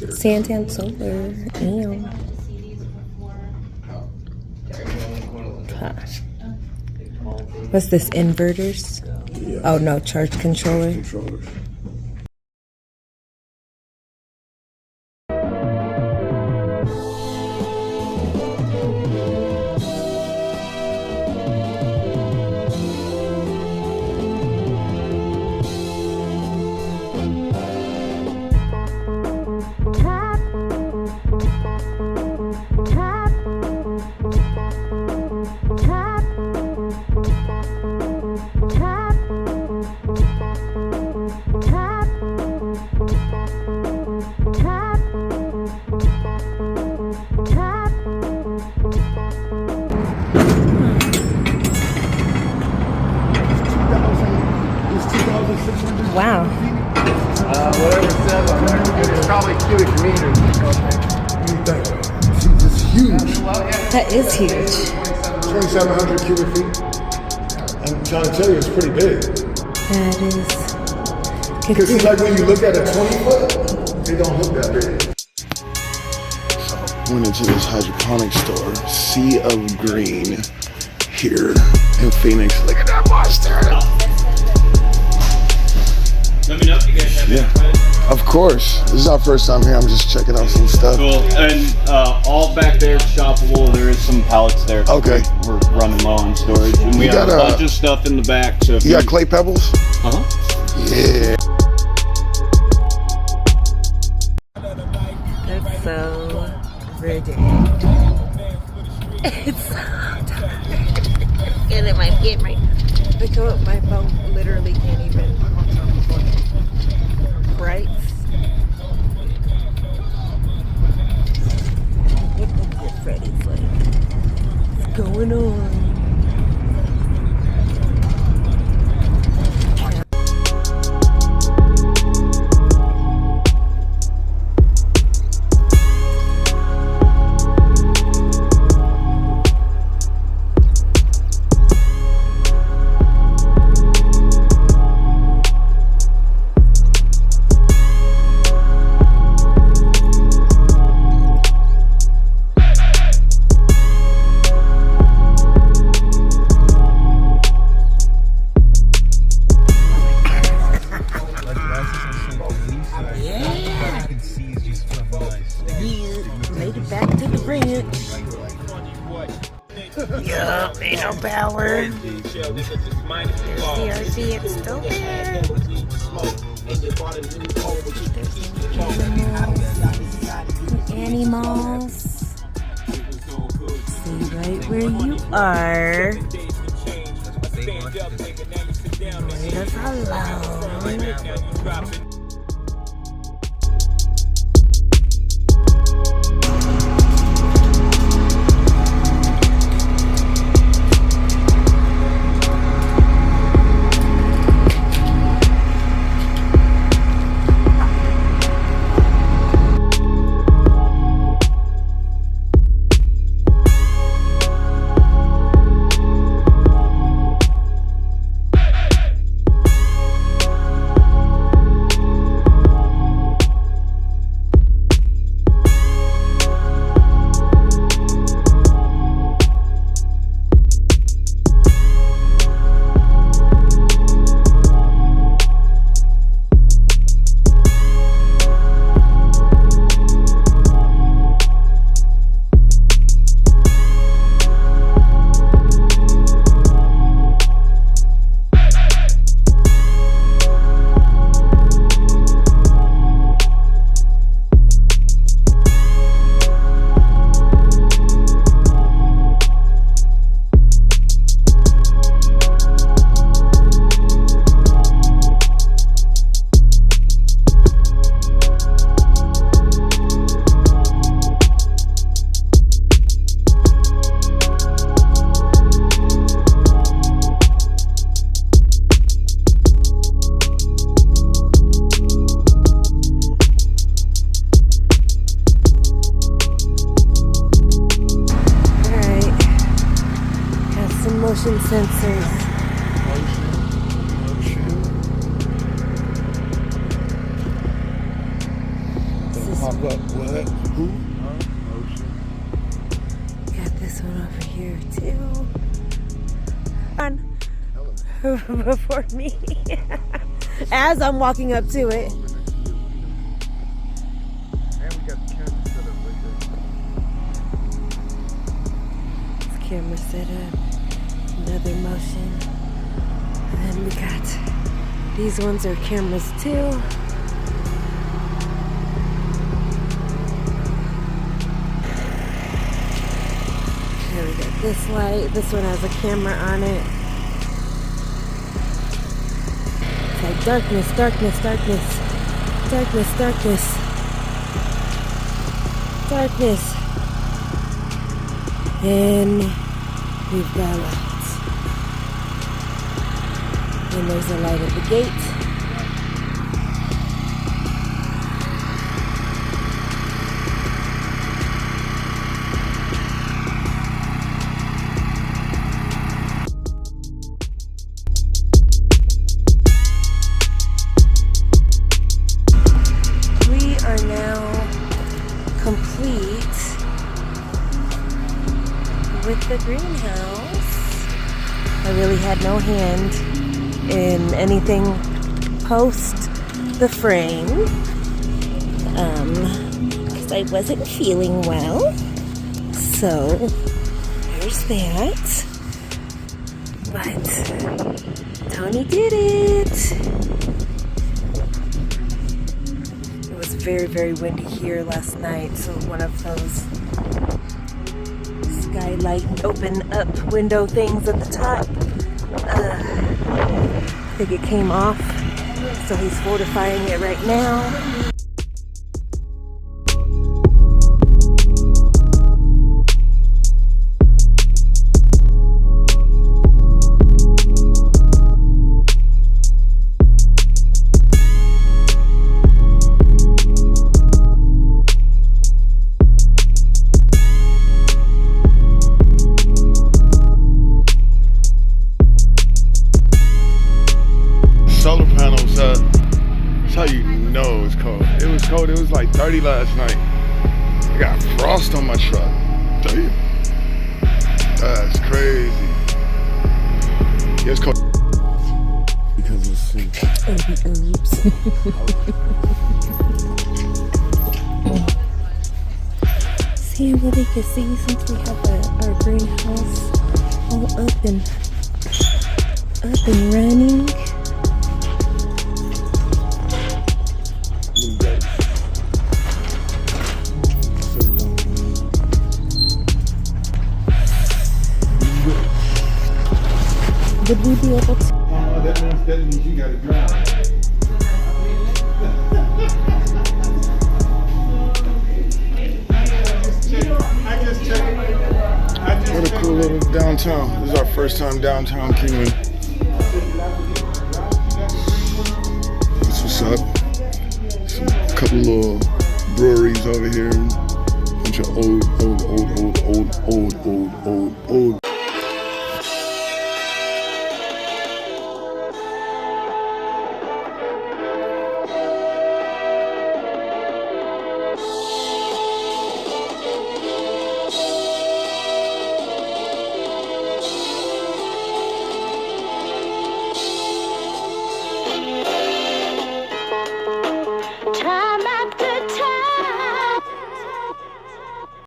Santan Solar. Damn. Gosh. What's this? Inverters? Yeah. Oh no, charge controller. Controllers. Wow. Whatever it says on there. It's probably cubic meters. What do you think? It's huge. That is huge. 2,700 cubic feet. I'm trying to tell you, it's pretty big. That is. Because it's like when you look at a 20-foot, they don't look that big. So, went into this hydroponic store, Sea of Green, here in Phoenix. Look at that monster. Let me know if you guys have any questions. Of course. This is our first time here. I'm just checking out some stuff. Cool. And all back there is shoppable. There is some pallets there. Okay. We're running low on storage. And we have a bunch of stuff in the back. So you got clay pebbles? Uh-huh. Yeah. That's so ridiculous. It's so dark. Get in my skin right now. Look at my phone literally can't even bright. What is Freddy's like? What's going on? Yup, ain't no power. There's CRC, it's still there. There's animals. See right where you are. Leave us alone. Motion sensors. pop up. What? Who? Got this one over here too. On before me. As I'm walking up to it. And we got the camera set up right there. This camera set up. Another motion. And then we got these ones are cameras too. There we got this light. This one has a camera on it. It's like darkness, darkness, darkness. Darkness, darkness. Darkness. And we've got lights. And there's a light at the gate. We are now complete with the greenhouse. I really had no hand in anything post the frame because I wasn't feeling well. So there's that. But Tony did it. It was very, very windy here last night, so one of those skylight open up window things at the top. I think it came off, so he's fortifying it right now. Solar panels, that's how you know it's cold. It was cold, it was like 30 last night. I got frost on my truck. Damn. That's crazy. Yeah, it's cold. Because it's Oops. See what we can see since we have our greenhouse all up and running. Would we be able to? Oh, that means you gotta drive. What a cool little downtown. This is our first time downtown Kingman. That's what's up. Some couple little breweries over here. Bunch of old